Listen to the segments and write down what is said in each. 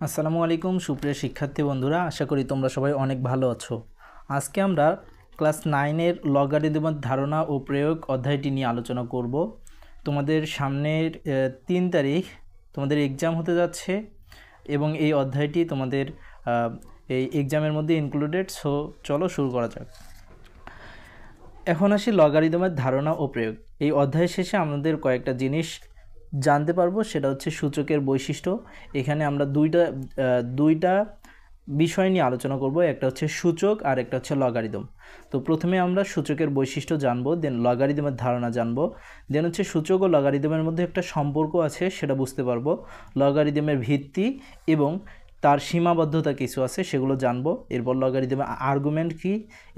আসসালামু আলাইকুম সুপ্রিয় শিক্ষার্থী বন্ধুরা, আশা করি তোমরা সবাই অনেক ভালো আছো। আজকে আমরা ক্লাস 9-এর লগারিদমের ধারণা ও প্রয়োগ অধ্যায়টি নিয়ে আলোচনা করব। তোমাদের সামনের 3 তারিখ তোমাদের এক্সাম হতে যাচ্ছে এবং এই অধ্যায়টি তোমাদের এই এক্সামের মধ্যে ইনক্লুডেড। সো চলো শুরু করা যাক। এখন আসি লগারিদমের ধারণা ও প্রয়োগ। এই অধ্যায় শেষে আমাদের কয়েকটা জিনিস জানতে পারবো, সেটা হচ্ছে সূচকের বৈশিষ্ট্য। এখানে আমরা দুইটা বিষয় নিয়ে আলোচনা করব, একটা হচ্ছে সূচক আর একটা হচ্ছে লগারিদম। তো প্রথমে আমরা সূচকের বৈশিষ্ট্য জানবো, দেন লগারিদমের ধারণা জানবো, দেন হচ্ছে সূচক ও লগারিদমের মধ্যে একটা সম্পর্ক আছে সেটা বুঝতে পারবো, লগারিদমের ভিত্তি এবং তার সীমাবদ্ধতা কিছু আছে সেগুলো জানবো। এরপর লগারিদমের আর্গুমেন্ট কী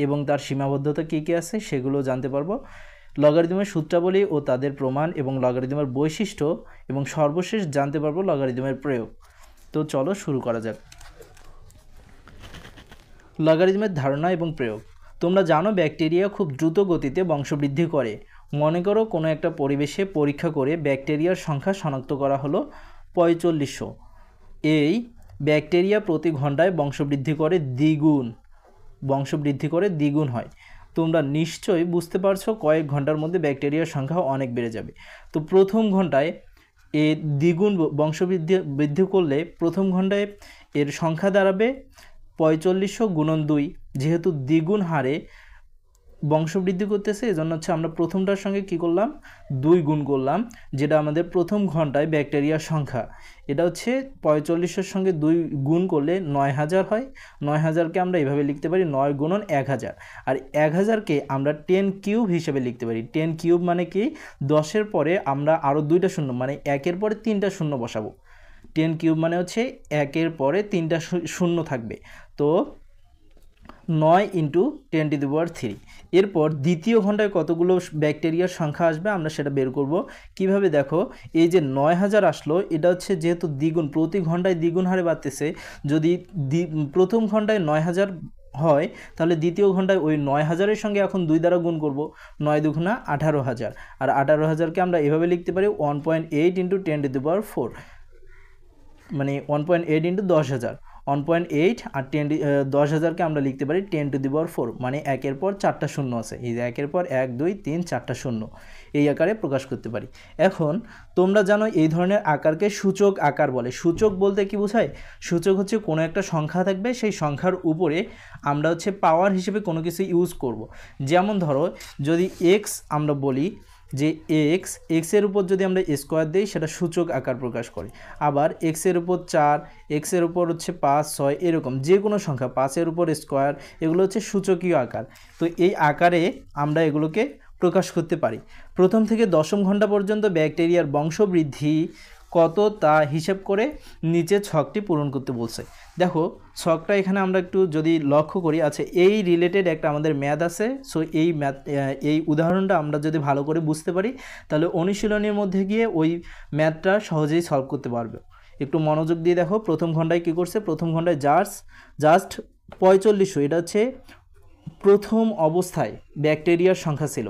এবং তার সীমাবদ্ধতা কী কী আছে সেগুলো জানতে পারবো, লগারিদমের সূত্রাবলী ও তাদের প্রমাণ এবং লগারিদমের বৈশিষ্ট্য, এবং সর্বশেষ জানতে পারবো লগারিদমের প্রয়োগ। তো চলো শুরু করা যাক। লগারিদমের ধারণা এবং প্রয়োগ। তোমরা জানো ব্যাকটেরিয়া খুব দ্রুত গতিতে বংশবৃদ্ধি করে। মনে করো কোনো একটা পরিবেশে পরীক্ষা করে ব্যাকটেরিয়ার সংখ্যা শনাক্ত করা হলো 4500। এই ব্যাকটেরিয়া প্রতি ঘন্টায় বংশবৃদ্ধি করে দ্বিগুণ হয়। তোমরা নিশ্চয়ই বুঝতে পারছো কয়েক ঘন্টার মধ্যে ব্যাকটেরিয়ার সংখ্যা অনেক বেড়ে যাবে। তো প্রথম ঘন্টায় এ দ্বিগুণ বৃদ্ধি করলে প্রথম ঘন্টায় এর সংখ্যা দাঁড়াবে 4500 গুণন 2। যেহেতু দ্বিগুণ হারে বংশবৃদ্ধি করতেছে, এজন্য হচ্ছে আমরা প্রথমটার সঙ্গে কি করলাম, 2 গুণ করলাম, যেটা আমাদের প্রথম ঘন্টায় ব্যাকটেরিয়ার সংখ্যা। এটা হচ্ছে 4500-এর সঙ্গে 2 গুণ করলে 9000 হয়। 9000কে আমরা এভাবে লিখতে পারি 9 গুণন 1000, আর 1000কে আমরা 10 কিউব হিসেবে লিখতে পারি। 10 কিউব মানে কি, 10-এর পরে আমরা আরও 2টা শূন্য, মানে 1-এর পরে 3টা শূন্য বসাবো। 10 কিউব মানে হচ্ছে 1-এর পরে 3টা শূন্য থাকবে। তো 9 × 10⁻³ এরপর দ্বিতীয় ঘন্টায় কতগুলো ব্যাকটেরিয়ার সংখ্যা আসবে আমরা সেটা বের করব। কিভাবে দেখো, এই যে 9000 আসলো, এটা হচ্ছে যেহেতু দ্বিগুণ, প্রতি ঘন্টায় দ্বিগুণ হারে বাড়তেছে। যদি প্রথম ঘন্টায় 9000 হয়, তাহলে দ্বিতীয় ঘন্টায় ওই 9000-এর সঙ্গে এখন 2 দ্বারা গুণ করব। 9 দুগুণা 18000, আর 18000কে আমরা এভাবে লিখতে পারি 1.8 × 10⁻⁴, মানে 1.8 × 10,000। 1.8 আর 10,000কে আমরা লিখতে পারি 10⁻⁴, মানে 1-এর পর 4টা শূন্য আছে। এই যে 1-এর পর 1 2 3 4টা শূন্য, এই আকারে প্রকাশ করতে পারি। এখন তোমরা জানো এই ধরনের আকারকে সূচক আকার বলে। সূচক বলতে কি বোঝায়, সূচক হচ্ছে কোনো একটা সংখ্যা থাকবে, সেই সংখ্যার উপরে আমরা হচ্ছে পাওয়ার হিসেবে কোনো কিছু ইউজ করব। যেমন ধরো যদি x আমরা বলি যে এক্সের উপর যদি আমরা স্কোয়ার দিই, সেটা সূচক আকার প্রকাশ করে। আবার এক্সের উপর 4, এক্সের উপর হচ্ছে 5 6, এরকম যে কোনো সংখ্যা 5-এর উপর স্কোয়ার, এগুলো হচ্ছে সূচকীয় আকার। তো এই আকারে আমরা এগুলোকে প্রকাশ করতে পারি। প্রথম থেকে দশম ঘন্টা পর্যন্ত ব্যাকটেরিয়ার বংশবৃদ্ধি কত তা হিসাব করে নিচে ছকটি পূরণ করতে বলছে। দেখো ছকটা এখানে আমরা একটু যদি লক্ষ্য করি, আচ্ছা এই রিলেটেড একটা আমাদের ম্যাথ আছে। সো এই উদাহরণটা আমরা যদি ভালো করে বুঝতে পারি, তাহলে অনুশীলনের মধ্যে গিয়ে ওই ম্যাথটা সহজেই সলভ করতে পারবে। একটু মনোযোগ দিয়ে দেখো, প্রথম ঘন্টায় কী করছে, প্রথম ঘন্টায় জাস্ট 4500, এটা হচ্ছে প্রথম অবস্থায় ব্যাকটেরিয়ার সংখ্যা ছিল।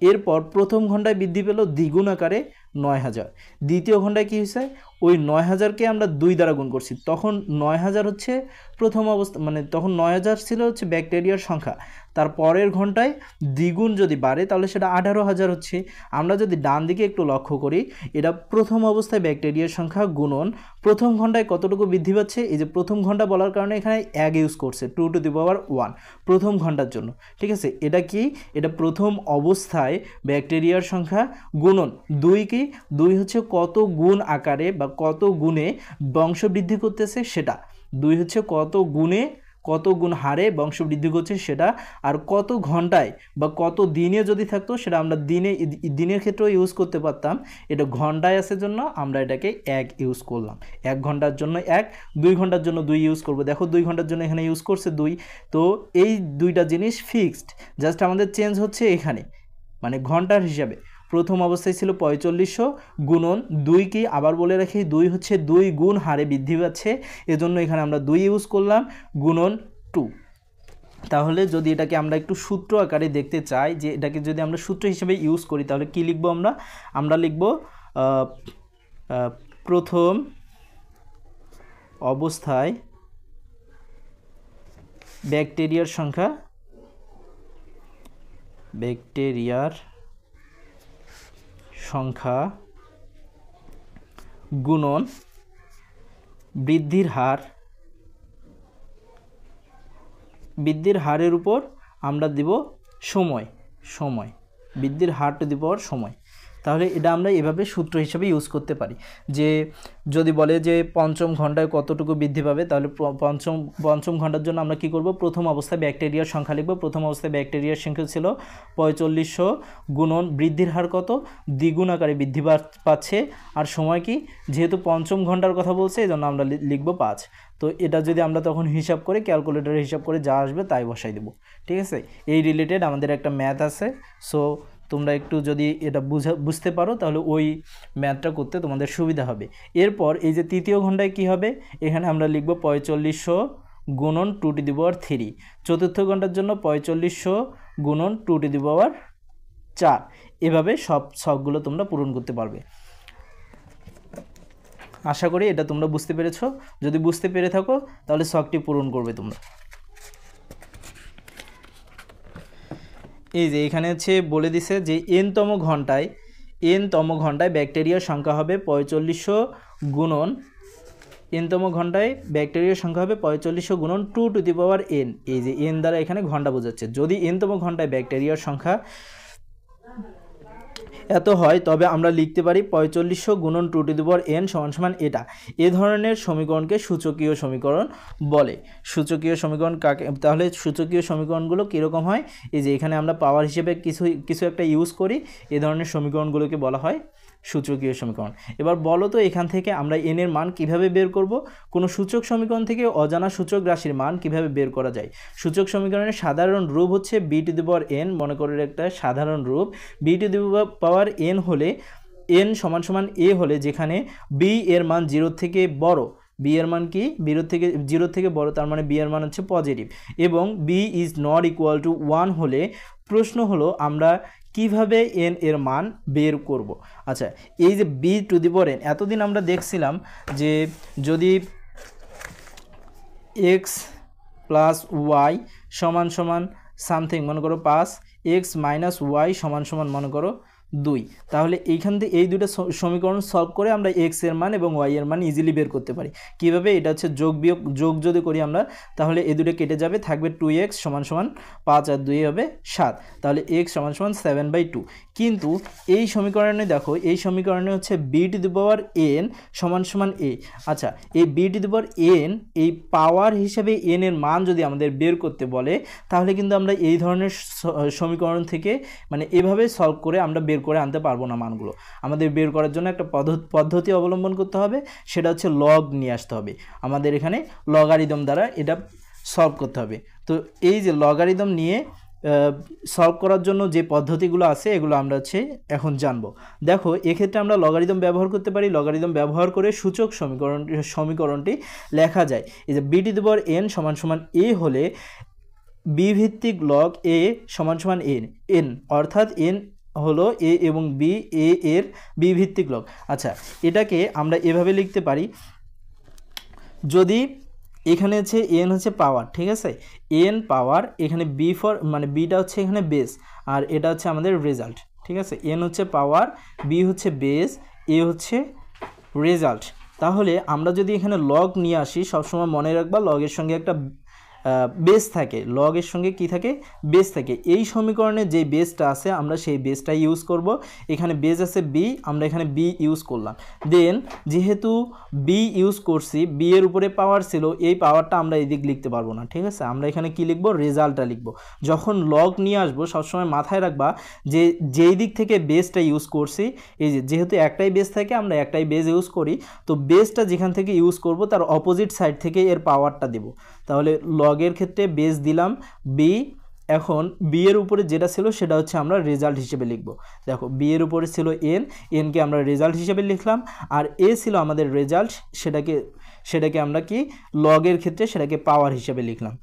এরপর প্রথম ঘন্টায় বৃদ্ধি পেল দ্বিগুণ আকারে 9000। দ্বিতীয় ঘন্টায় কী হয়েছে, ওই 9000কে আমরা 2 দ্বারা গুণ করছি, তখন 9000 হচ্ছে প্রথম অবস্থা, মানে তখন 9000 ছিল হচ্ছে ব্যাকটেরিয়ার সংখ্যা। তার পরের ঘন্টায় দ্বিগুণ যদি বাড়ে তাহলে সেটা 18000 হচ্ছে। আমরা যদি ডান দিকে একটু লক্ষ্য করি, এটা প্রথম অবস্থায় ব্যাকটেরিয়ার সংখ্যা গুণন প্রথম ঘন্টায় কতটুকু বৃদ্ধি পাচ্ছে। এই যে প্রথম ঘন্টা বলার কারণে এখানে 1 ইউজ করছে, 2⁻1 প্রথম ঘন্টার জন্য। ঠিক আছে, এটা কি, এটা প্রথম অবস্থায় ব্যাকটেরিয়ার সংখ্যা গুণন 2 কি, 2 হচ্ছে কত গুণ আকারে বা কত গুণে বংশবৃদ্ধি করতেছে সেটা। 2 হচ্ছে কত গুণ হারে বংশবৃদ্ধি করছে সেটা। আর কত ঘন্টায় বা কত দিনে যদি থাকতো, সেটা আমরা দিনের ক্ষেত্রেও ইউজ করতে পারতাম। এটা ঘন্টায় আছে জন্য আমরা এটাকে 1 ইউজ করলাম। 1 ঘন্টার জন্য 1, 2 ঘন্টার জন্য 2 ইউজ করব। দেখো 2 ঘন্টার জন্য এখানে ইউজ করছে 2। তো এই দুইটা জিনিস ফিক্সড, জাস্ট আমাদের চেঞ্জ হচ্ছে এখানে, মানে ঘন্টার হিসাবে। প্রথম অবস্থায় ছিল 4500 গুণন 2 কি, আবার বলে রাখি 2 হচ্ছে 2 গুণ হারে বৃদ্ধি পাচ্ছে, এজন্য এখানে আমরা 2 ইউজ করলাম, গুণন 2। তাহলে যদি এটাকে আমরা একটু সূত্র আকারে দেখতে চাই, যে এটাকে যদি আমরা সূত্র হিসেবে ইউজ করি, তাহলে কি লিখব আমরা লিখব প্রথম অবস্থায় ব্যাকটেরিয়ার সংখ্যা গুণন বৃদ্ধির হারের উপর আমরা দিব সময় বৃদ্ধির হার টু দি পাওয়ার সময়। তাহলে এটা আমরা এভাবে সূত্র হিসেবে ইউজ করতে পারি যে যদি বলে যে পঞ্চম ঘন্টায় কতটুকু বৃদ্ধি পাবে, তাহলে পঞ্চম ঘন্টার জন্য আমরা কি করব, প্রথম অবস্থায় ব্যাকটেরিয়ার সংখ্যা লিখব। প্রথম অবস্থায় ব্যাকটেরিয়ার সংখ্যা ছিল 4500 গুণন বৃদ্ধির হার কত, দ্বিগুণ আকারে বৃদ্ধি পাচ্ছে, আর সময় কি, যেহেতু পঞ্চম ঘন্টার কথা বলছে এই জন্য আমরা লিখব 5। তো এটা যদি আমরা তখন হিসাব করে ক্যালকুলেটরে হিসাব করে যা আসবে তাই বসাই দেব। ঠিক আছে, এই রিলেটেড আমাদের একটা ম্যাথ আছে। সো তোমরা একটু যদি এটা বুঝতে পারো তাহলে ওই ম্যাথটা করতে তোমাদের সুবিধা হবে। এরপর এই যে তৃতীয় ঘন্টায় কি হবে, এখানে আমরা লিখব 4500 গুণন 2 টু দি পাওয়ার 3। চতুর্থ ঘন্টার জন্য 4500 গুণন 2 টু দি পাওয়ার 4। এভাবে সব ছকগুলো তোমরা পূরণ করতে পারবে। আশা করি এটা তোমরা বুঝতে পেরেছো। যদি বুঝতে পেরে থাকো তাহলে ছকটি পূরণ করবে তোমরা। এই যে এখানে হচ্ছে বলে দিছে যে এনতম ঘন্টায় ব্যাকটেরিয়ার সংখ্যা হবে 4500 গুণন, এনতম ঘন্টায় ব্যাকটেরিয়ার সংখ্যা হবে 4500 গুণন 2 টু দি পাওয়ার n। এই যে n দ্বারা এখানে ঘন্টা বোঝাচ্ছে। যদি এনতম ঘন্টায় ব্যাকটেরিয়ার সংখ্যা এত হয় তবে আমরা লিখতে পারি 4500 গুণন 2 টু দি পাওয়ার n সমান এটা। এ ধরনের সমীকরণকে সূচকীয় সমীকরণ বলে। সূচকীয় সমীকরণ কাকে, তাহলে সূচকীয় সমীকরণগুলো কীরকম হয়, এই যে এখানে আমরা পাওয়ার হিসেবে কিছু একটা ইউজ করি, এ ধরনের সমীকরণগুলোকে বলা হয় সূচকীয় সমীকরণ। এবার বলো তো এখান থেকে আমরা n এর মান কিভাবে বের করব, কোনো সূচক সমীকরণ থেকে অজানা সূচক রাশির মান কিভাবে বের করা যায়। সূচক সমীকরণের সাধারণ রূপ হচ্ছে b two the power n, মনে করে একটা সাধারণ রূপ। b two the power n হলে n সমান a হলে যেখানে b এর মান 0 থেকে বড়, b এর মান কি 0 থেকে বড়, তার মানে b এর মান হচ্ছে পজিটিভ, এবং b is not equal to 1 হলে প্রশ্ন হলো আমরা কিভাবে n এর মান বের করব। আচ্ছা, এই যে b two the power n, এতদিন আমরা দেখছিলাম যে যদি x প্লাস y সমান সামথিং মনে করো 5, x মাইনাস y সমান মনে করো 2, তাহলে এইখান থেকে এই দুটো সমীকরণ সলভ করে আমরা x এর মান এবং y এর মান ইজিলি বের করতে পারি। কিভাবে, এটা হচ্ছে যোগ যদি করি আমরা তাহলে এই দুটো কেটে যাবে, থাকবে 2x সমান 5 আর 2 হবে 7, তাহলে x সমান 7/2। কিন্তু এই সমীকরণে দেখো, এই সমীকরণে হচ্ছে b two the power n সমান a। আচ্ছা, এই b two the power n এই পাওয়ার হিসেবে n এর মান যদি আমাদের বের করতে বলে তাহলে কিন্তু আমরা এই ধরনের সমীকরণ থেকে মানে এভাবে সলভ করে আমরা বের করে আনতে পারবো না মানগুলো। আমাদের বের করার জন্য একটা পদ্ধতি অবলম্বন করতে হবে, সেটা হচ্ছে লগ নিয়ে আসতে হবে। আমাদের এখানে লগারিদম দ্বারা এটা সলভ করতে হবে। তো এই যে লগারিদম নিয়ে সলভ করার জন্য যে পদ্ধতিগুলো আছে এগুলো আমরা এখন জানবো। দেখো, এক্ষেত্রে আমরা লগারিদম ব্যবহার করতে পারি। লগারিদম ব্যবহার করে সূচক সমীকরণটি লেখা যায়। এই যে b two the power n সমান a হলে b ভিত্তিক লগ a সমান n, অর্থাৎ n হলো a এবং b, a এর b ভিত্তিক লগ। আচ্ছা, এটাকে আমরা এভাবে লিখতে পারি, যদি এখানে হচ্ছে n হচ্ছে পাওয়ার, ঠিক আছে, n পাওয়ার, এখানে b ফর মানে bটা হচ্ছে এখানে বেস, আর এটা হচ্ছে আমাদের রেজাল্ট। ঠিক আছে, n হচ্ছে পাওয়ার, b হচ্ছে বেস, a হচ্ছে রেজাল্ট। তাহলে আমরা যদি এখানে লগ নিয়ে আসি, সবসময় মনে রাখবা লগের সঙ্গে একটা বেস থাকে, লগের সঙ্গে কি থাকে, বেস থাকে। এই সমীকরণে যে বেসটা আছে আমরা সেই বেসটা ইউজ করব। এখানে বেস আছে b, আমরা এখানে b ইউজ করলাম। দেন যেহেতু b ইউজ করছি, b এর উপরে পাওয়ার ছিল, এই পাওয়ারটা আমরা এদিক লিখতে পারবো না। ঠিক আছে, আমরা এখানে কি লিখব, রেজাল্টটা লিখব। যখন লগ নিয়ে আসবো সবসময় মাথায় রাখবা যে যেই দিক থেকে বেসটা ইউজ করছি, এই যেহেতু একটাই বেস থাকে আমরা একটাই বেস ইউজ করি, তো বেসটা যেখান থেকে ইউজ করব তার অপোজিট সাইড থেকে এর পাওয়ারটা দেব। তাহলে লগের ক্ষেত্রে বেস দিলাম b, এখন b এর উপরে যেটা ছিল সেটা হচ্ছে আমরা রেজাল্ট হিসেবে লিখব। দেখো, b এর উপরে ছিল n কে আমরা রেজাল্ট হিসেবে লিখলাম, আর a ছিল আমাদের রেজাল্ট, সেটাকে আমরা কি লগের ক্ষেত্রে সেটাকে পাওয়ার হিসেবে লিখলাম।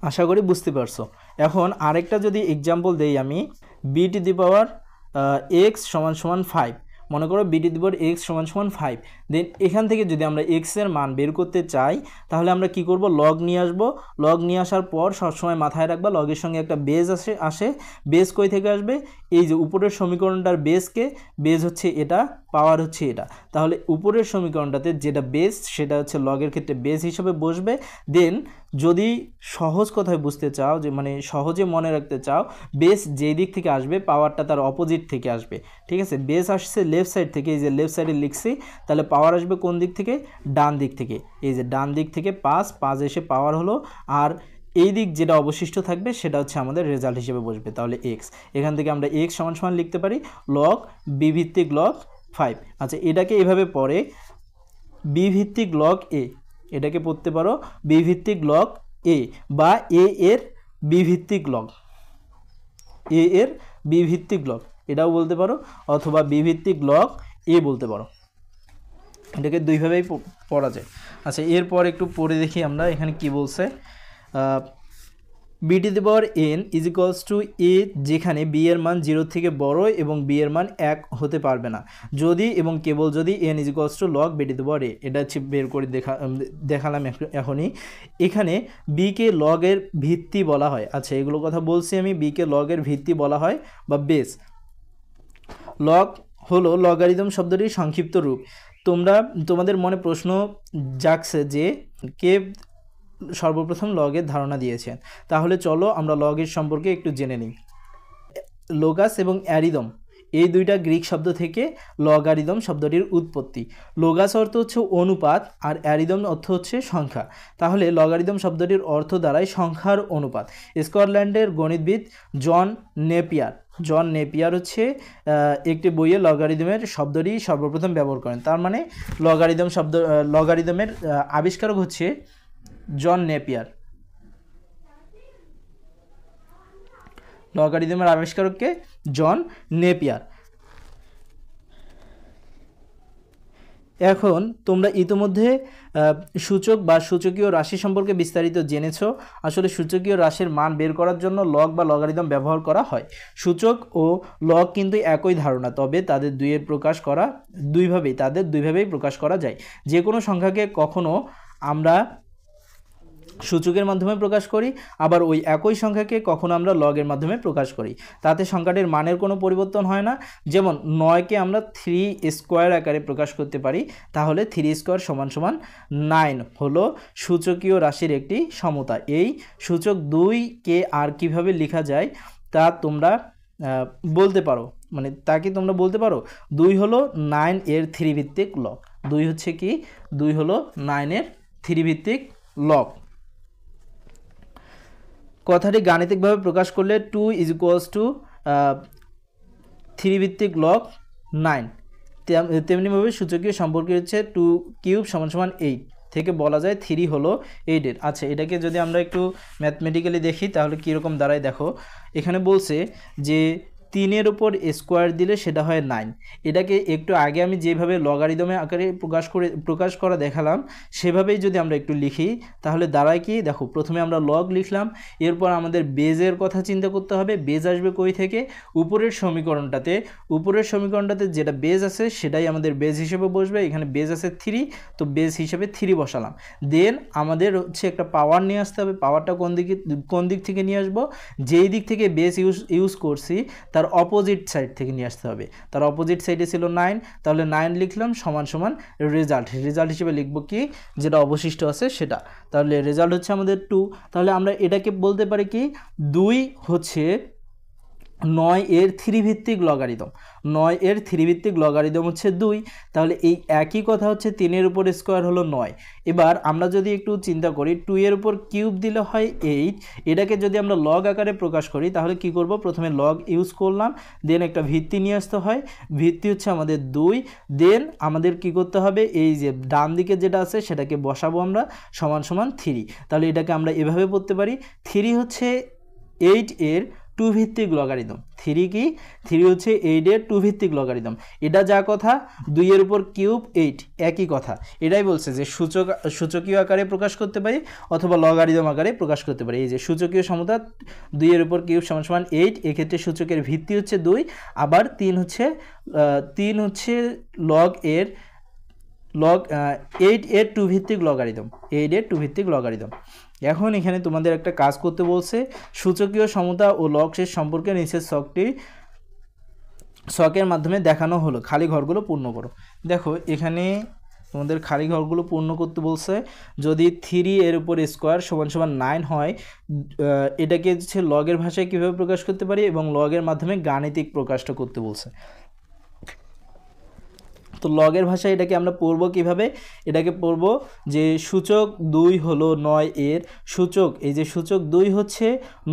আশা করি বুঝতে পারছো। এখন আরেকটা যদি এক্সাম্পল দেই আমি, b two the power x সমান 5, মনে করো b two the power x সমান 5, দেন এখান থেকে যদি আমরা এক্স এর মান বের করতে চাই তাহলে আমরা কি করব, লগ নিয়ে আসব। লগ নিয়ে আসার পর সবসময় মাথায় রাখবা লগের সঙ্গে একটা বেজ আসে। বেজ কই থেকে আসবে, এই যে উপরের সমীকরণটার বেজকে, বেজ হচ্ছে এটা, পাওয়ার হচ্ছে এটা। তাহলে উপরের সমীকরণটাতে যেটা বেজ সেটা হচ্ছে লগের ক্ষেত্রে বেজ হিসেবে বসবে। দেন যদি সহজ কথায় বুঝতে চাও, যে মানে সহজে মনে রাখতে চাও, বেস যেই দিক থেকে আসবে পাওয়ারটা তার অপোজিট থেকে আসবে। ঠিক আছে, বেস আসছে লেফট সাইড থেকে, এই যে লেফট সাইডে লিখছি, তাহলে পাওয়ার আসবে কোন দিক থেকে, ডান দিক থেকে। এই যে ডান দিক থেকে 5 এসে পাওয়ার হলো, আর এই দিক যেটা অবশিষ্ট থাকবে সেটা হচ্ছে আমাদের রেজাল্ট হিসেবে বসবে। তাহলে এক্স, এখান থেকে আমরা এক্স সমান সমান লিখতে পারি লগ বি ভিত্তিক লগ 5। আচ্ছা, এটাকে এভাবে পড়ে বি ভিত্তিক লগ এ, এটাকে পড়তে পারো বি ভিত্তিক লগ এ, বা এ এর বি ভিত্তিক লগ, এ এর বি ভিত্তিক লগ এটাও বলতে পারো, অথবা বি ভিত্তিক লগ এ বলতে পারো। এটাকে দুইভাবেই পড়া যায়। আচ্ছা, এরপর একটু পড়ে দেখি আমরা এখানে কি বলছে। B to the power N is equals to A, যেখানে বি এর মান 0 থেকে বড় এবং বি এর মান 1 হতে পারবে না, যদি এবং কেবল যদি N is equals to log B to the power A. এটা হচ্ছে বের করে দেখালাম এখনই। এখানে বিকে লগের ভিত্তি বলা হয়। আচ্ছা, এগুলো কথা বলছি আমি, বিকে লগের ভিত্তি বলা হয় বা বেস। লগ হলো লগারিদম শব্দটির সংক্ষিপ্ত রূপ। তোমাদের মনে প্রশ্ন জাগছে যে কে সর্বপ্রথম লগের ধারণা দিয়েছেন। তাহলে চলো আমরা লগের সম্পর্কে একটু জেনে নিই। লোগাস এবং অ্যারিদম এই দুইটা গ্রিক শব্দ থেকে লগারিদম শব্দটির উৎপত্তি। লোগাস অর্থ হচ্ছে অনুপাত, আর অ্যারিদম অর্থ হচ্ছে সংখ্যা। তাহলে লগারিদম শব্দটির অর্থ দাঁড়ায় সংখ্যার অনুপাত। স্কটল্যান্ডের গণিতবিদ জন নেপিয়ার হচ্ছে একটি বইয়ে লগারিদমের শব্দটি সর্বপ্রথম ব্যবহার করেন। তার মানে লগারিদমের আবিষ্কারক হচ্ছে জন নেপিয়ার। লগারিদমের আবিষ্কারককে জন নেপিয়ার। এখন তোমরা ইতিমধ্যে সূচক বা সূচকীয় রাশি সম্পর্কে বিস্তারিত জেনেছো। আসলে সূচকীয় রাশির মান বের করার জন্য লগ বা লগারিদম ব্যবহার করা হয়। সূচক ও লগ কিন্তু একই ধারণা, তবে তাদের দুইভাবেই প্রকাশ করা যায়। যে কোনো সংখ্যাকে কখনো আমরা সূচকের মাধ্যমে প্রকাশ করি, আবার ওই একই সংখ্যাকে কখনো আমরা লগের মাধ্যমে প্রকাশ করি। তাতে সংখ্যাটির মানের কোনো পরিবর্তন হয় না। যেমন 9কে আমরা 3 স্কোয়ার আকারে প্রকাশ করতে পারি, তাহলে 3 স্কোয়ার সমান সমান 9 হলো সূচকীয় রাশির একটি সমতা। এই সূচক 2কে আর কিভাবে লেখা যায় তা তোমরা বলতে পারো, মানে তাকে তোমরা বলতে পারো 2 হলো 9 এর 3 ভিত্তিক লগ। 2 হচ্ছে কি, 2 হলো 9 এর 3 ভিত্তিক লগ। কথাটি গাণিতিকভাবে প্রকাশ করলে 2 ইজ ইকুয়ালস টু 3 ভিত্তিক লগ 9। তেমনিভাবে সূচকীয় সম্পর্কে হচ্ছে 2 কিউব সমান সমান 8 থেকে বলা যায় 3 হলো 8 এর। আচ্ছা, এটাকে যদি আমরা একটু ম্যাথমেটিক্যালি দেখি তাহলে কীরকম দাঁড়ায় দেখো। এখানে বলছে যে 3-এর উপর স্কোয়ার দিলে সেটা হয় 9। এটাকে একটু আগে আমি যেভাবে লগারিদমে আকারে প্রকাশ করা দেখালাম সেভাবেই যদি আমরা একটু লিখি তাহলে দাঁড়ায় কি দেখো, প্রথমে আমরা লগ লিখলাম, এরপর আমাদের বেজের কথা চিন্তা করতে হবে। বেজ আসবে কই থেকে, উপরের সমীকরণটাতে যেটা বেজ আছে সেটাই আমাদের বেজ হিসেবে বসবে। এখানে বেজ আছে 3, তো বেজ হিসেবে 3 বসালাম। দেন আমাদের হচ্ছে একটা পাওয়ার নিয়ে আসতে হবে। পাওয়ারটা কোন দিক থেকে নিয়ে আসবো, যেই দিক থেকে বেজ ইউজ করছি তার অপোজিট সাইড থেকে নিয়ে আসতে হবে। তার অপোজিট সাইডে ছিল 9, তাহলে 9 লিখলাম সমান সমান রেজাল্ট হিসেবে লিখব কি, যেটা অবশিষ্ট আছে সেটা। তাহলে রেজাল্ট হচ্ছে আমাদের 2। তাহলে আমরা এটাকে বলতে পারি কি, 2 হচ্ছে 9 এর 3 ভিত্তিক লগারিদম। 9 এর 3 ভিত্তিক লগারিদম হচ্ছে 2। তাহলে এই একই কথা হচ্ছে 3-এর উপর স্কোয়ার হলো 9। এবার আমরা যদি একটু চিন্তা করি, 2 এর উপর কিউব দিলে হয় 8। এটাকে যদি আমরা লগ আকারে প্রকাশ করি তাহলে কি করব, প্রথমে লগ ইউজ করলাম, দেন একটা ভিত্তি নিয়ে আসতে হয়। ভিত্তি হচ্ছে আমাদের 2। দেন আমাদের কি করতে হবে, এই যে ডান দিকে যেটা আছে সেটাকে বসাবো আমরা সমান সমান 3। তাহলে এটাকে আমরা এভাবে পড়তে পারি, 3 হচ্ছে 8 এর 2 ভিত্তিক লগারিদম। 3 কি, 3 হচ্ছে 8 এর 2 ভিত্তিক লগারিদম। এটা যা কথা, 2 এর উপর কিউব 8 একই কথা। এটাই বলছে যে সূচকীয় আকারে প্রকাশ করতে পারি অথবা লগারিদম আকারে প্রকাশ করতে পারি। এই যে সূচকীয় সমতা 2 এর উপর কিউব সমান সমান 8, এক্ষেত্রে সূচকের ভিত্তি হচ্ছে 2, আবার 3 হচ্ছে লগ এর লগ 8 এর 2 ভিত্তিক লগারিদম, 8 এর 2 ভিত্তিক লগারিদম। এখন এখানে তোমাদের একটা কাজ করতে বলছে, সূচকীয় সমতা ও লগ শেষ সম্পর্কে নিচের ছকের মাধ্যমে দেখানো হলো, খালি ঘরগুলো পূর্ণ করো। দেখো এখানে তোমাদের খালি ঘরগুলো পূর্ণ করতে বলছে। যদি 3 এর উপর স্কোয়ার সমান সমান 9 হয়, এটাকে হচ্ছে লগের ভাষায় কীভাবে প্রকাশ করতে পারি এবং লগের মাধ্যমে গাণিতিক প্রকাশটা করতে বলছে। তো লগের ভাষায় এটাকে আমরা পড়ব কিভাবে, এটাকে পড়ব যে সূচক 2 হলো 9 এর সূচক, এই যে সূচক 2 হচ্ছে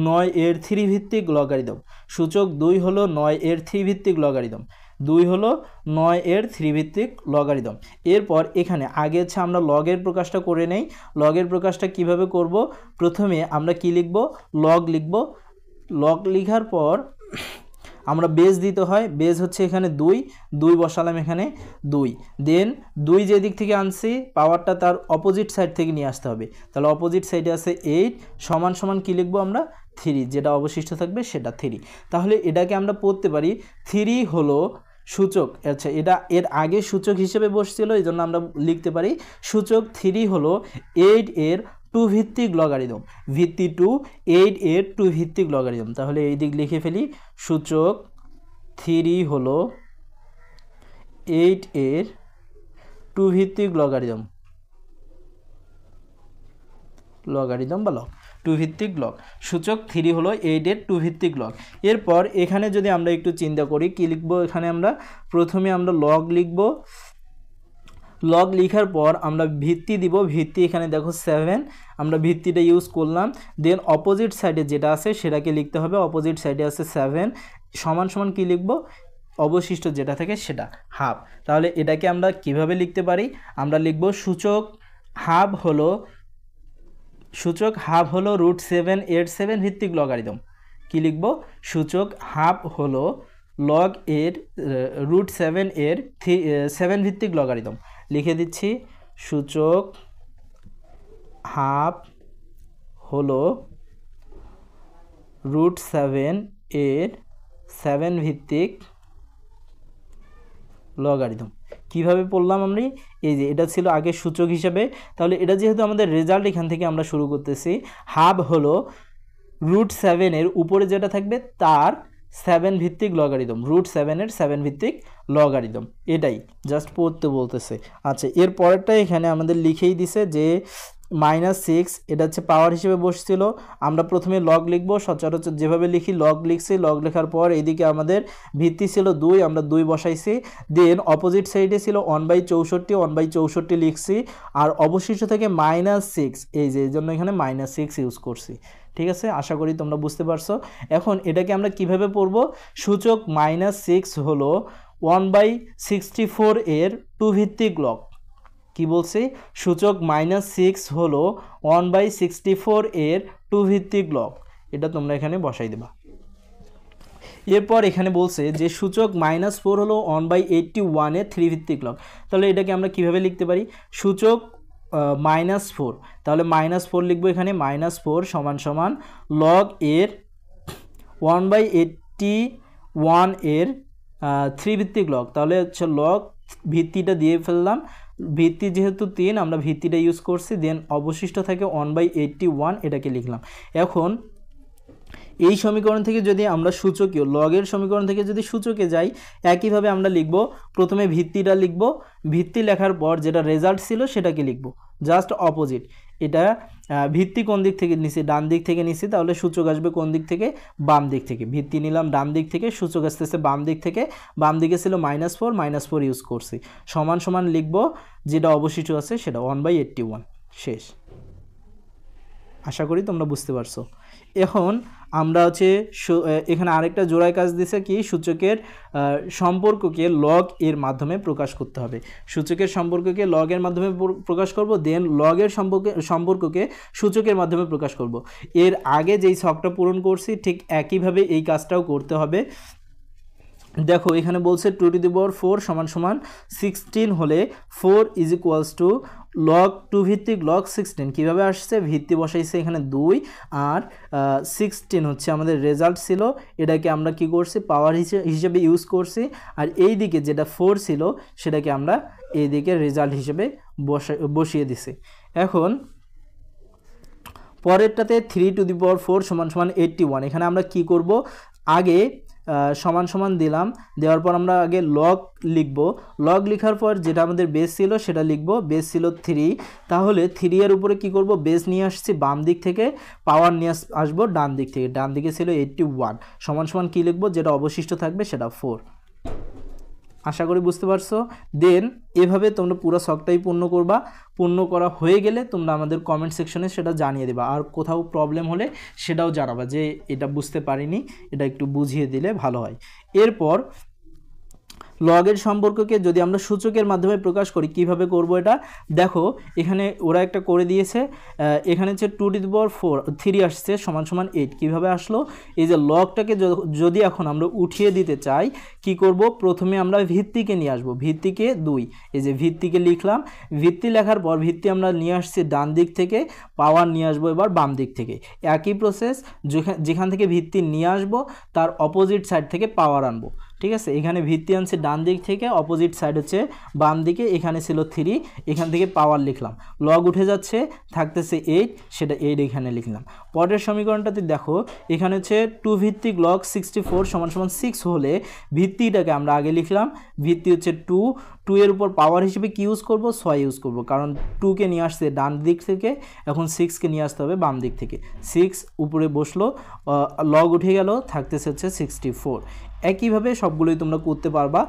9 এর 3 ভিত্তিক লগারিদম, সূচক 2 হলো 9 এর 3 ভিত্তিক লগারিদম, 2 হলো 9 এর 3 ভিত্তিক লগারিদম। এরপর এখানে আগে হচ্ছে আমরা লগের প্রকাশটা করে নেই। লগের প্রকাশটা কিভাবে করব, প্রথমে আমরা কি লিখব, লগ লিখব। লগ লেখার পর আমরা বেজ দিতে হয়, বেজ হচ্ছে এখানে 2 বসালাম এখানে 2, দেন 2 যে দিক থেকে আনছি পাওয়ারটা তার অপোজিট সাইড থেকে নিয়ে আসতে হবে, তাহলে অপোজিট সাইডে আছে 8 সমান সমান কী লিখবো আমরা 3, যেটা অবশিষ্ট থাকবে সেটা 3। তাহলে এটাকে আমরা পড়তে পারি 3 হলো সূচক, আচ্ছা এটা এর আগে সূচক হিসেবে বসছিল, এই জন্য আমরা লিখতে পারি সূচক 3 হলো 8 এর 2 ভিত্তিক লগারিদম, ভিত্তি 2 8 এর 2 ভিত্তিক লগারিদম। তাহলে এই দিক লিখে ফেলি, সূচক 3 হলো 8 এর 2 ভিত্তিক লগারিদম, লগারিদম বা লগ, 2 ভিত্তিক লগ। সূচক 3 হলো 8 এর 2 ভিত্তিক লগ। এরপর এখানে যদি আমরা একটু চিন্তা করি কি লিখবো, এখানে আমরা প্রথমে আমরা লগ লিখব, লগ লেখার পর আমরা ভিত্তি দিব, ভিত্তি এখানে দেখো 7, আমরা ভিত্তিটা ইউজ করলাম। দেন অপোজিট সাইডে যেটা আছে সেটাকে লিখতে হবে, অপোজিট সাইডে আছে 7 সমান সমান কি লিখব, অবশিষ্ট যেটা থাকে সেটা হাফ। তাহলে এটাকে আমরা কিভাবে লিখতে পারি, আমরা লিখব সূচক হাফ হলো √7 এর 7 ভিত্তিক লগারিদম। কি লিখব, সূচক হাফ হলো লগ এর √7 এর 7 ভিত্তিক লগারিদম। লিখে দিচ্ছি, সূচক হাফ হলো √7 এর 7 ভিত্তিক লগারিদম। কিভাবে পড়লাম আমরা, এই যে এটা ছিল আগে সূচক হিসাবে, তাহলে এটা যেহেতু আমাদের রেজাল্ট এখান থেকে আমরা শুরু করতেছি, হাফ হলো √7 এর উপরে যেটা থাকবে তার 7 ভিত্তিক লগারিদম, √7 এর 7 ভিত্তিক লগারিদম, এটাই জাস্ট পড়তে বলতেছে। আচ্ছা এর পরেরটা এখানে আমাদের লিখেই দিছে যে -6, এটা হচ্ছে পাওয়ার হিসেবে বসছিল। আমরা প্রথমে লগ লিখব, সচরাচর যেভাবে লিখি লগ লিখছি, লগ লেখার পর এইদিকে আমাদের ভিত্তি ছিল 2, আমরা 2 বসাইছি। দেন অপোজিট সাইডে ছিল 1/64, 1/64 লিখছি, আর অবশিষ্ট থেকে -6, এই যে এই জন্য এখানে -6 ইউজ করছি। ঠিক আছে, আশা করি তোমরা বুঝতে পারছো। এখন এটাকে আমরা কিভাবে পড়ব, সূচক -6 হলো 1/64 এর 2 ভিত্তিক লগ। কি বলছি, সূচক -6 হলো 1/64 এর 2 ভিত্তিক লগ, এটা তোমরা এখানে বসাই দেবা। এরপর এখানে বলছে যে সূচক -4 হলো 1/81 এর 3 ভিত্তিক লগ। তাহলে এটাকে আমরা কিভাবে লিখতে পারি, সূচক -4, তাহলে -4 লিখবো এখানে, -4 সমান সমান লগ এর 1/81 এর 3 ভিত্তিক লগ। তাহলে হচ্ছে লগ ভিত্তিটা দিয়ে ফেললাম, ভিত্তি যেহেতু 3 আমরা ভিত্তিটা ইউজ করছি, দেন অবশিষ্ট থাকে 1/81, এটাকে লিখলাম। এখন এই সমীকরণ থেকে যদি আমরা সূচকীয় লগের সমীকরণ থেকে যদি সূচকে যাই, একইভাবে আমরা লিখব, প্রথমে ভিত্তিটা লিখব, ভিত্তি লেখার পর যেটা রেজাল্ট ছিল সেটাকে লিখব, জাস্ট অপোজিট। এটা ভিত্তি কোন দিক থেকে নিছি, ডান দিক থেকে নিছি, তাহলে সূচক আসবে কোন দিক থেকে, বাম দিক থেকে। ভিত্তি নিলাম ডান দিক থেকে, সূচক আসতেছে বাম দিক থেকে, বাম দিকে ছিল -4 ইউজ করছি, সমান সমান লিখব, যেটা অবশিষ্ট আছে সেটা 1/81, শেষ। আশা করি তোমরা বুঝতে পারছো। এখন আমরা হচ্ছে এখানে আরেকটা জোড়ায় কাজ দিছে কি, সূচকের সম্পর্ককে লগ এর মাধ্যমে প্রকাশ করতে হবে, সূচকের সম্পর্ককে লগ এর মাধ্যমে প্রকাশ করব, দেন লগের সম্পর্ককে সূচকের মাধ্যমে প্রকাশ করব। এর আগে যেই ছকটা পূরণ করছি ঠিক একইভাবে এই কাজটাও করতে হবে। দেখো এখানে বলছে 2⁴ সমান সমান 16 হলে 4 = লগ 2 ভিত্তিক লগ 16। কীভাবে আসছে, ভিত্তি বসাইছে এখানে 2, আর 16 হচ্ছে আমাদের রেজাল্ট ছিল, এটাকে আমরা কি করছি পাওয়ার হিসেবে ইউজ করছি, আর এই দিকে যেটা 4 ছিল সেটাকে আমরা এইদিকে রেজাল্ট হিসেবে বসিয়ে দিছে। এখন পরেরটাতে 3⁴ সমান সমান 81। এখানে আমরা কি করব, আগে সমান সমান দিলাম, দেওয়ার পর আমরা আগে লগ লিখব। লগ লেখার পর যেটা আমাদের বেস ছিল সেটা লিখব, বেস ছিল 3, তাহলে 3 এর উপরে কি করব, বেস নিয়ে আসছি বাম দিক থেকে, পাওয়ার নিয়ে আসবো ডান দিক থেকে, ডান দিকে ছিল 81 সমান সমান কি লিখব, যেটা অবশিষ্ট থাকবে সেটা 4। আশা করি বুঝতে পারছো। দেন এভাবে তোমরা পুরো শখটাই পূর্ণ করবা। পূর্ণ করা হয়ে গেলে তোমরা আমাদের কমেন্ট সেকশনে সেটা জানিয়ে দেবা, আর কোথাও প্রবলেম হলে সেটাও জানাবা যে এটা বুঝতে পারিনি, এটা একটু বুঝিয়ে দিলে ভালো হয়। এরপর লগের সম্পর্ককে যদি আমরা সূচকের মাধ্যমে প্রকাশ করি, কিভাবে করব এটা দেখো, এখানে ওরা একটা করে দিয়েছে, এখানে হচ্ছে 2⁴ আসছে সমান সমান 8। কীভাবে আসলো, এই যে লগটাকে যদি এখন আমরা উঠিয়ে দিতে চাই কি করব, প্রথমে আমরা ভিত্তিকে নিয়ে আসব, ভিত্তিকে 2, এই যে ভিত্তিকে লিখলাম, ভিত্তি লেখার পর ভিত্তি আমরা নিয়ে আসছি ডান দিক থেকে, পাওয়ার নিয়ে আসবো এবার বাম দিক থেকে। একই প্রসেস, যেখান থেকে ভিত্তি নিয়ে আসবো তার অপোজিট সাইড থেকে পাওয়ার আনবো। ঠিক আছে, এখানে ভিত্তি আনছে ডান দিক থেকে, অপোজিট সাইড হচ্ছে বাম দিকে, এখানে ছিল 3, এখান থেকে পাওয়ার লিখলাম, লগ উঠে যাচ্ছে থাকতেছে 8, সেটা 8 এখানে লিখলাম। পরের সমীকরণটাতে দেখো, এখানে হচ্ছে 2 ভিত্তিক লগ 64 সমান সমান 6 হলে ভিত্তিটাকে আমরা আগে লিখলাম, ভিত্তি হচ্ছে 2 এর উপর পাওয়ার হিসেবে কি ইউজ করব, 6 ইউজ করব, কারণ 2কে নিয়ে আসছে ডান দিক থেকে, এখন 6কে নিয়ে আসতে হবে বাম দিক থেকে। 6 উপরে বসলো, লগ উঠে গেল, থাকতেছে হচ্ছে 64। একইভাবে সবগুলোই তোমরা করতে পারবা।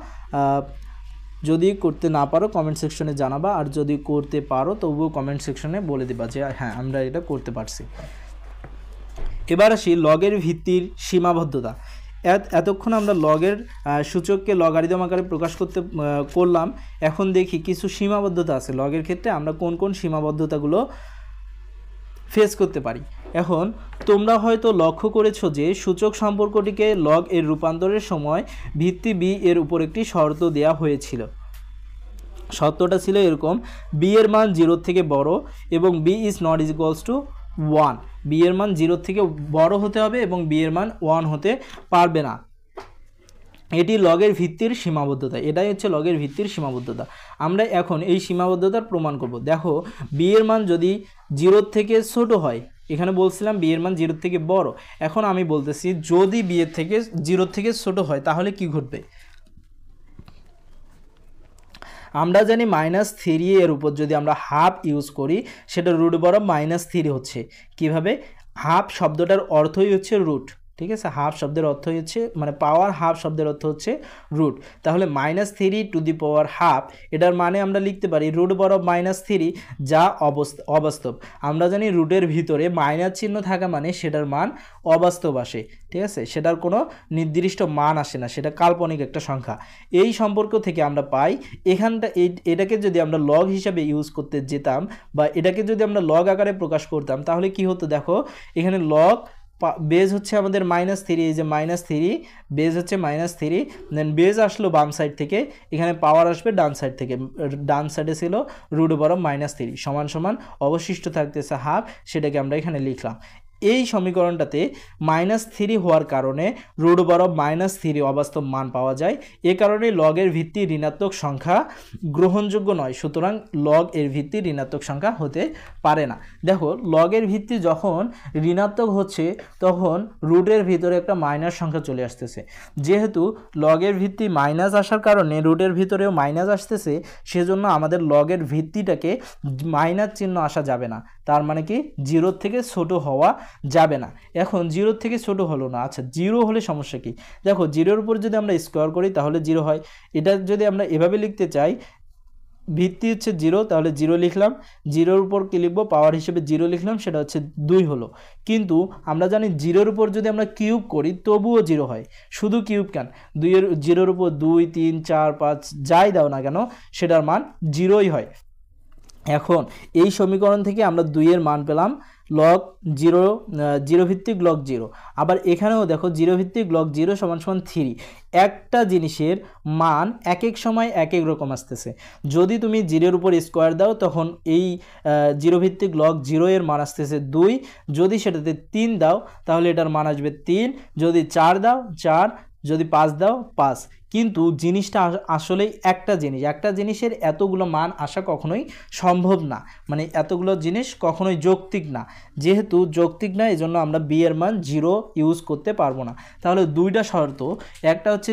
যদি করতে না পারো কমেন্ট সেকশনে জানাবা, আর যদি করতে পারো তবুও কমেন্ট সেকশনে বলে দিবা যে হ্যাঁ আমরা এটা করতে পারছি। এবার আসি লগের ভিত্তির সীমাবদ্ধতা। এতক্ষণ আমরা লগের সূচককে লগারিদম আকারে প্রকাশ করলাম। এখন দেখি কিছু সীমাবদ্ধতা আছে লগের ক্ষেত্রে, আমরা কোন কোন সীমাবদ্ধতাগুলো ফেস করতে পারি। এখন তোমরা হয়তো লক্ষ্য করেছো যে সূচক সম্পর্কটিকে লগ এর রূপান্তরের সময় ভিত্তি বি এর উপর একটি শর্ত দেওয়া হয়েছিল। শর্তটা ছিল এরকম, বি এর মান 0 থেকে বড় এবং b is not equals to 1। B এর মান 0 থেকে বড় হতে হবে এবং বি এর মান 1 হতে পারবে না। এটি লগের ভিত্তির সীমাবদ্ধতা, এটাই হচ্ছে লগের ভিত্তির সীমাবদ্ধতা। আমরা এখন এই সীমাবদ্ধতার প্রমাণ করব। দেখো, বি এর মান যদি 0 থেকে ছোট হয়, এখানে বলছিলাম বি এর মান 0 থেকে বড়, এখন আমি বলতেছি যদি বি এর থেকে 0 থেকে ছোট হয় তাহলে কি ঘটবে। আমরা জানি -3 এর উপর যদি আমরা হাফ ইউজ করি সেটা রুট বরাবর -3 হচ্ছে। কিভাবে, হাফ শব্দটার অর্থই হচ্ছে রুট, ঠিক আছে, হাফ শব্দের অর্থ হচ্ছে মানে পাওয়ার, হাফ শব্দের অর্থ হচ্ছে রুট। তাহলে -3⁻², এটার মানে আমরা লিখতে পারি রুট বরাবর -3, যা অবাস্তব। আমরা জানি রুটের ভিতরে মাইনাস চিহ্ন থাকা মানে সেটার মান অবাস্তব আসে, ঠিক আছে, সেটার কোনো নির্দিষ্ট মান আসে না, সেটা কাল্পনিক একটা সংখ্যা। এই সম্পর্ক থেকে আমরা পাই এটাকে যদি আমরা লগ হিসাবে ইউজ করতে যেতাম বা এটাকে যদি আমরা লগ আকারে প্রকাশ করতাম তাহলে কি হতো, দেখো এখানে লগ বেজ হচ্ছে আমাদের -3, এই যে -3 বেজ হচ্ছে -3, দেন বেজ আসলো বাম সাইড থেকে, এখানে পাওয়ার আসবে ডান সাইড থেকে, ডান সাইডে ছিল রুট বরাবর -3 সমান সমান অবশিষ্ট থাকতেছে হাফ, সেটাকে আমরা এখানে লিখলাম। এই সমীকরণটাতে -3 হওয়ার কারণে রুট বরাবর -3 অবাস্তব মান পাওয়া যায়। এ কারণে লগের ভিত্তি ঋণাত্মক সংখ্যা গ্রহণযোগ্য নয়, সুতরাং লগ এর ভিত্তি ঋণাত্মক সংখ্যা হতে পারে না। দেখো, লগের ভিত্তি যখন ঋণাত্মক হচ্ছে তখন রুটের ভিতরে একটা মাইনাস সংখ্যা চলে আসতেছে। যেহেতু লগের ভিত্তি মাইনাস আসার কারণে রুটের ভিতরেও মাইনাস আসতেছে, সেজন্য আমাদের লগের ভিত্তিটাকে মাইনাস চিহ্ন আসা যাবে না, তার মানে কি 0 থেকে ছোট হওয়া যাবে না। এখন 0 থেকে ছোট হলো না, আচ্ছা 0 হলে সমস্যা কি, দেখো 0-এর উপর যদি আমরা স্কোয়ার করি তাহলে 0 হয়। এটা যদি আমরা এভাবে লিখতে চাই, ভিত্তি হচ্ছে 0, তাহলে 0 লিখলাম, 0-এর উপর কি লিখবো, পাওয়ার হিসেবে 0 লিখলাম, সেটা হচ্ছে 2 হলো। কিন্তু আমরা জানি 0-এর উপর যদি আমরা কিউব করি তবুও 0 হয়। শুধু কিউব কেন, 0-এর উপর 2, 3, 4, 5 যাই দাও না কেন সেটার মান 0ই হয়। এখন এই সমীকরণ থেকে আমরা 2 এর মান পেলাম লগ 0 ভিত্তিক লগ 0। আবার এখানেও দেখো 0 ভিত্তিক লগ 0 সমান সমান 3। একটা জিনিসের মান এক এক সময় এক এক রকম আসতেছে। যদি তুমি 0-এর উপর স্কোয়ার দাও তখন এই 0 ভিত্তিক লগ 0 এর মান আসতেছে 2, যদি সেটাতে 3 দাও তাহলে এটার মান আসবে 3, যদি 4 দাও 4, যদি 5 দাও 5। কিন্তু জিনিসটা আসলে একটা জিনিসের এতগুলো মান আসা কখনোই সম্ভব না, মানে এতগুলো জিনিস কখনোই যৌক্তিক না। যেহেতু যৌক্তিক না, এই জন্য আমরা বি এর মান 0 ইউজ করতে পারবো না। তাহলে দুইটা শর্ত, একটা হচ্ছে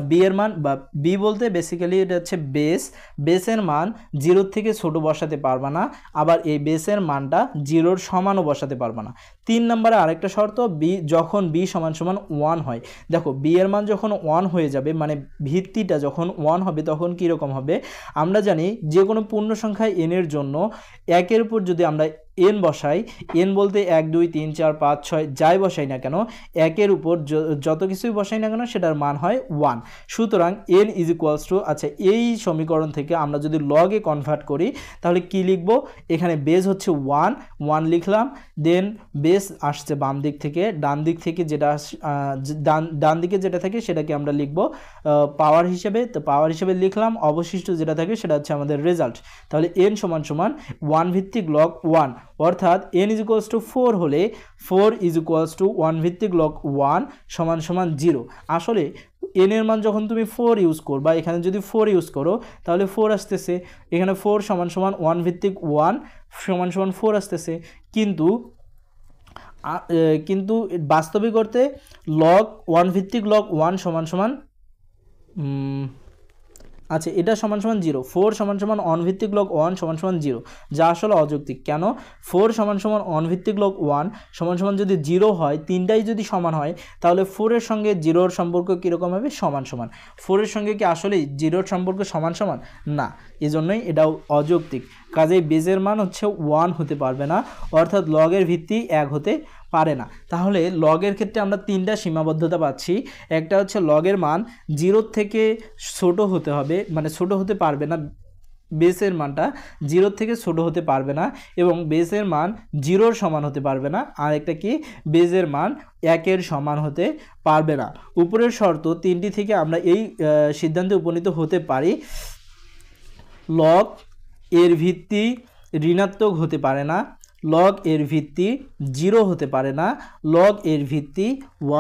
বি এর মান, বা বি বলতে বেসিক্যালি এটা হচ্ছে বেসের মান 0 থেকে ছোট বসাতে পারবা না, আবার এই বেসের মানটা 0-র সমানও বসাতে পারবা না। 3 নম্বরে আরেকটা শর্ত, যখন বি সমান 1 হয়। দেখো বি এর মান যখন 1 হয়ে যাবে, মানে ভিত্তিটা যখন 1 হবে, তখন কীরকম হবে? আমরা জানি যে কোনো পূর্ণ সংখ্যা এন এর জন্য একের উপর যদি আমরা এন বসাই, এন বলতে 1 2 3 4 5 6 যাই বসাই না কেন, একের উপর যত কিছুই বসাই না কেন সেটার মান হয় 1। সুতরাং এন ইজ ইকুয়ালস টু, আচ্ছা এই সমীকরণ থেকে আমরা যদি লগে কনভার্ট করি তাহলে কি লিখব? এখানে বেস হচ্ছে 1 লিখলাম, দেন বেস আসছে বাম দিক থেকে, ডান দিক থেকে যেটা ডান দিকে যেটা থাকে সেটাকে আমরা লিখব পাওয়ার হিসেবে। তো পাওয়ার হিসেবে লিখলাম, অবশিষ্ট যেটা থাকে সেটা হচ্ছে আমাদের রেজাল্ট। তাহলে এন সমান 1 ভিত্তিক লগ 1, অর্থাৎ n ইজ ইকুয়ালস টু 4 হলে 4 ইজ ইকুয়ালস টু 1 ভিত্তিক লগ 1 সমান 0। আসলে n এর মান যখন তুমি 4 ইউজ করবা, এখানে যদি 4 ইউজ করো তাহলে 4 আসতেছে, এখানে 4 সমান 1 ভিত্তিক 1 সমান 4 আসতেছে। কিন্তু বাস্তবিক অর্থে লগ 1 ভিত্তিক লগ 1 সমান আচ্ছা এটা সমান 0, 4 সমান 1 ভিত্তিক লগ 1 সমান 0, যা আসলে অযৌক্তিক। কেন? 4 সমান 1 ভিত্তিক লগ 1 সমান যদি 0 হয়, তিনটাই যদি সমান হয়, তাহলে 4 এর সঙ্গে 0-র সম্পর্ক কীরকম হবে? সমান। 4 এর সঙ্গে কি আসলেই 0-র সম্পর্ক সমান? না, এজন্যই এটাও অযৌক্তিক। কাজেই বেজের মান হচ্ছে 1 হতে পারবে না, অর্থাৎ লগের ভিত্তি 1 হতে পারে না। তাহলে লগের ক্ষেত্রে আমরা তিনটা সীমাবদ্ধতা পাচ্ছি। একটা হচ্ছে লগের মান 0 থেকে ছোট হতে হবে, মানে ছোট হতে পারবে না, বেসের মানটা 0 থেকে ছোট হতে পারবে না, এবং বেসের মান 0-র সমান হতে পারবে না। আর একটা কি? বেসের মান 1-এর সমান হতে পারবে না। উপরের শর্ত তিনটি থেকে আমরা এই সিদ্ধান্তে উপনীত হতে পারি, লগ এর ভিত্তি ঋণাত্মক হতে পারে না, লগ এর ভিত্তি 0 হতে পারে না, লগ এর ভিত্তি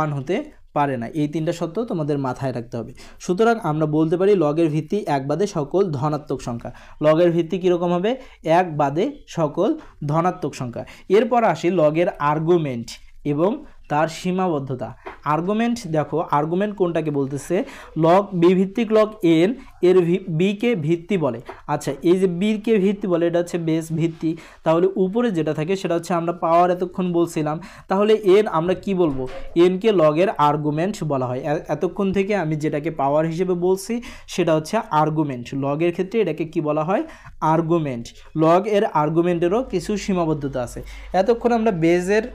1 হতে পারে না। এই তিনটা শর্ত তোমাদের মাথায় রাখতে হবে। সুতরাং আমরা বলতে পারি লগের ভিত্তি 1 বাদে সকল ধনাত্মক সংখ্যা। লগের ভিত্তি কীরকম হবে? 1 বাদে সকল ধনাত্মক সংখ্যা। এরপর আসি লগের আর্গুমেন্ট এবং তার সীমাবদ্ধতা। আর্গুমেন্ট দেখো, আর্গুমেন্ট কোনটাকে বলতেছে? লগ বি ভিত্তিক লগ এন এর বিকে ভিত্তি বলে। আচ্ছা এই যে বিকে ভিত্তি বলে, এটা হচ্ছে বেস ভিত্তি। তাহলে উপরে যেটা থাকে সেটা হচ্ছে আমরা পাওয়ার এতক্ষণ বলছিলাম। তাহলে এন আমরা কি বলবো? এনকে লগের আর্গুমেন্ট বলা হয়। এতক্ষণ থেকে আমি যেটাকে পাওয়ার হিসেবে বলছি সেটা হচ্ছে আর্গুমেন্ট। লগের ক্ষেত্রে এটাকে কি বলা হয়? আর্গুমেন্ট। লগ এর আর্গুমেন্টেরও কিছু সীমাবদ্ধতা আছে। এতক্ষণ আমরা বেজের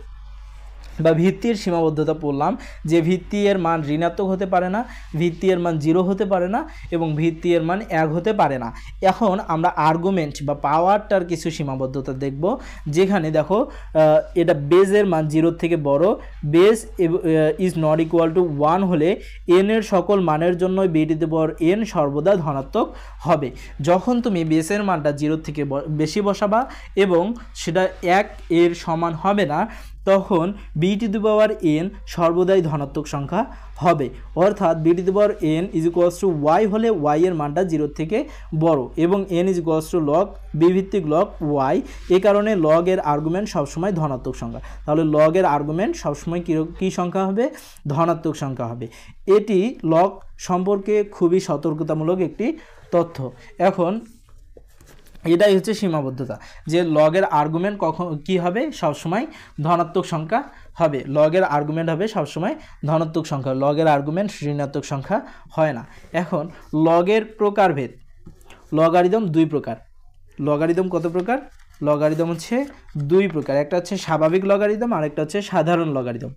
বা ভিত্তির সীমাবদ্ধতা পড়লাম, যে ভিত্তি এর মান ঋণাত্মক হতে পারে না, ভিত্তি এর মান 0 হতে পারে না, এবং ভিত্তি এর মান 1 হতে পারে না। এখন আমরা আর্গুমেন্ট বা পাওয়ারটার কিছু সীমাবদ্ধতা দেখব, যেখানে দেখো এটা বেজের মান 0 থেকে বড়, base is not equal to 1 হলে এন এর সকল মানের জন্য b to the power n সর্বদা ধনাত্মক হবে। যখন তুমি বেসের মানটা 0 থেকে বেশি বসাবা এবং সেটা 1 এর সমান হবে না, তখন b to the power n সর্বদাই ধনাত্মক সংখ্যা হবে। অর্থাৎ b to the power N is equals to y হলে ওয়াই এর মানটা 0 থেকে বড়, এবং n is equals to log b ভিত্তিক লগ ওয়াই। এই কারণে লগ এর আর্গুমেন্ট সবসময় ধনাত্মক সংখ্যা। তাহলে লগ এর আর্গুমেন্ট সবসময় কী সংখ্যা হবে? ধনাত্মক সংখ্যা হবে। এটি লগ সম্পর্কে খুবই সতর্কতামূলক একটি তথ্য। এখন এটাই হচ্ছে সীমাবদ্ধতা, যে লগের আর্গুমেন্ট কখন কি হবে? সবসময় ধনাত্মক সংখ্যা হবে। লগের আর্গুমেন্ট হবে সবসময় ধনাত্মক সংখ্যা, লগের আর্গুমেন্ট ঋণাত্মক সংখ্যা হয় না। এখন লগের প্রকারভেদ। লগারিদম 2 প্রকার। লগারিদম কত প্রকার? লগারিদম হচ্ছে 2 প্রকার। একটা হচ্ছে স্বাভাবিক লগারিদম আর একটা হচ্ছে সাধারণ লগারিদম।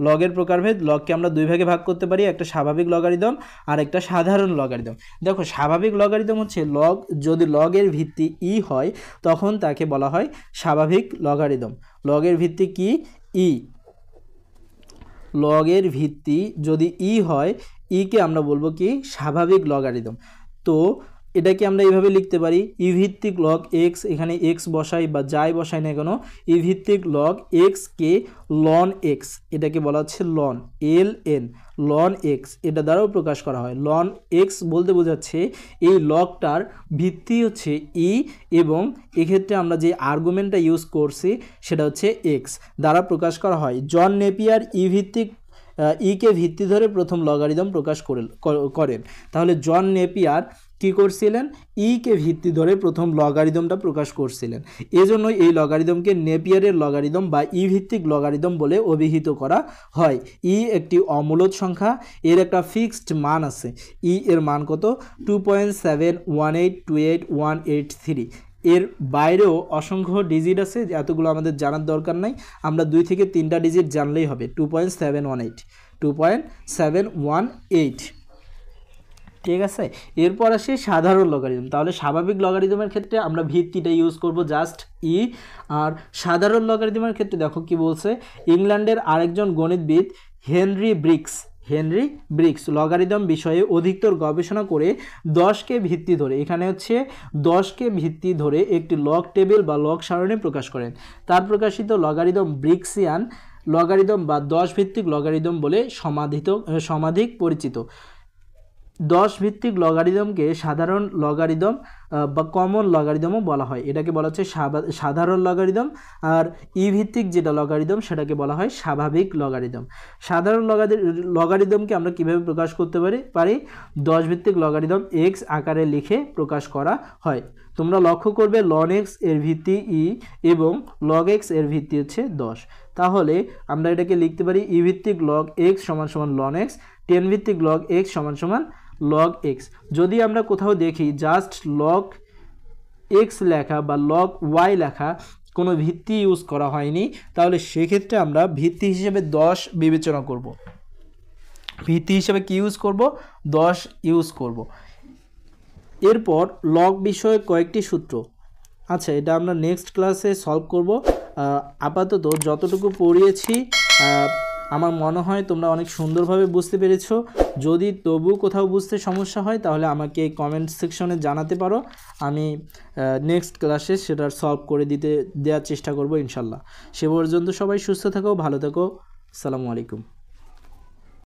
লগের প্রকারভেদ, লগকে আমরা 2 ভাগে ভাগ করতে পারি, একটা স্বাভাবিক লগারিদম আর একটা সাধারণ লগারিদম। দেখো স্বাভাবিক লগারিদম হচ্ছে লগ, যদি লগের ভিত্তি ই হয় তখন তাকে বলা হয় স্বাভাবিক লগারিদম। লগের ভিত্তি কি? ই। লগের ভিত্তি যদি ই হয়, ইকে আমরা বলবো কি? স্বাভাবিক লগারিদম। তো এটাকে আমরা এইভাবে লিখতে পারি ই ভিত্তিক লগ এক্স, এখানে এক্স বসাই বা যাই বসাই না কেন, ই ভিত্তিক লগ এক্স কে লন এক্স, এটাকে বলা হচ্ছে loan, L N, loan x, এটা দ্বারাও প্রকাশ করা হয়। লন এক্স বলতে বোঝাচ্ছে এই লগটার ভিত্তি হচ্ছে ই, এবং এক্ষেত্রে আমরা যে আর্গুমেন্টটা ইউজ করছি সেটা হচ্ছে এক্স দ্বারা প্রকাশ করা হয়। জন নেপিয়ার ই ভিত্তিক ইকে ভিত্তি ধরে প্রথম লগারিদম প্রকাশ করেন। তাহলে জন নেপিয়ার কি করছিলেন, ইকে ভিত্তি ধরে প্রথম লগারিদমটা প্রকাশ করছিলেন, এজন্য এই লগারিদমকে নেপিয়ারের লগারিদম বা ই ভিত্তিক লগারিদম বলে অভিহিত করা হয়। ই একটি অমূলদ সংখ্যা, এর একটা ফিক্সড মান আছে, ই এর মান কত, 2.718288183। এর বাইরেও অসংখ্য ডিজিট আছে, এতগুলো আমাদের জানার দরকার নাই, আমরা 2 থেকে 3টা ডিজিট জানলেই হবে। 2.718, ঠিক আছে। এরপর আসে সাধারণ লগারিদম। তাহলে স্বাভাবিক লগারিদমের ক্ষেত্রে আমরা ভিত্তিটা ইউজ করব জাস্ট ই, আর সাধারণ লগারিদমের ক্ষেত্রে দেখো কি বলছে, ইংল্যান্ডের আরেকজন গণিতবিদ হেনরি ব্রিক্স লগারিদম বিষয়ে অধিকতর গবেষণা করে 10কে ভিত্তি ধরে, এখানে হচ্ছে 10কে ভিত্তি ধরে একটি লগ টেবিল বা লগ সারণী প্রকাশ করেন। তার প্রকাশিত লগারিদম ব্রিক্সিয়ান লগারিদম বা 10 ভিত্তিক লগারিদম বলে সমাধিক পরিচিত। 10 ভিত্তিক লগারিদমকে সাধারণ লগারিদম বা কমন লগারিদমও বলা হয়, এটাকে বলা হচ্ছে সাধারণ লগারিদম। আর ই ভিত্তিক যেটা লগারিদম সেটাকে বলা হয় স্বাভাবিক লগারিদম। সাধারণ লগারিদমকে আমরা কিভাবে প্রকাশ করতে পারি 10 ভিত্তিক লগারিদম এক্স আকারে লিখে প্রকাশ করা হয়। তোমরা লক্ষ্য করবে লন এক্স এর ভিত্তি ই এবং লগ এক্স এর ভিত্তি হচ্ছে 10। তাহলে আমরা এটাকে লিখতে পারি ই ভিত্তিক লগ এক্স সমান সমান লন এক্স, 10 ভিত্তিক লগ এক্স সমান সমান লগ এক্স। যদি আমরা কোথাও দেখি জাস্ট লগ এক্স লেখা বা লগ ওয়াই লেখা, কোনো ভিত্তি ইউজ করা হয়নি, তাহলে সেক্ষেত্রে আমরা ভিত্তি হিসেবে 10 বিবেচনা করব। ভিত্তি হিসেবে কি ইউজ করব, 10 ইউজ করব। এরপর লগ বিষয়ে কয়েকটি সূত্র, আচ্ছা এটা আমরা নেক্সট ক্লাসে সলভ করব। আপাতত যতটুকু পড়িয়েছি আমার মনে হয় তোমরা অনেক সুন্দরভাবে বুঝতে পেরেছো। যদি তবু কোথাও বুঝতে সমস্যা হয় তাহলে আমাকে কমেন্ট সেকশনে জানাতে পারো, আমি নেক্সট ক্লাসে সেটার সলভ করে দেওয়ার চেষ্টা করব ইনশাল্লাহ। সে পর্যন্ত সবাই সুস্থ থাকো, ভালো থাকো, আসসালামু আলাইকুম।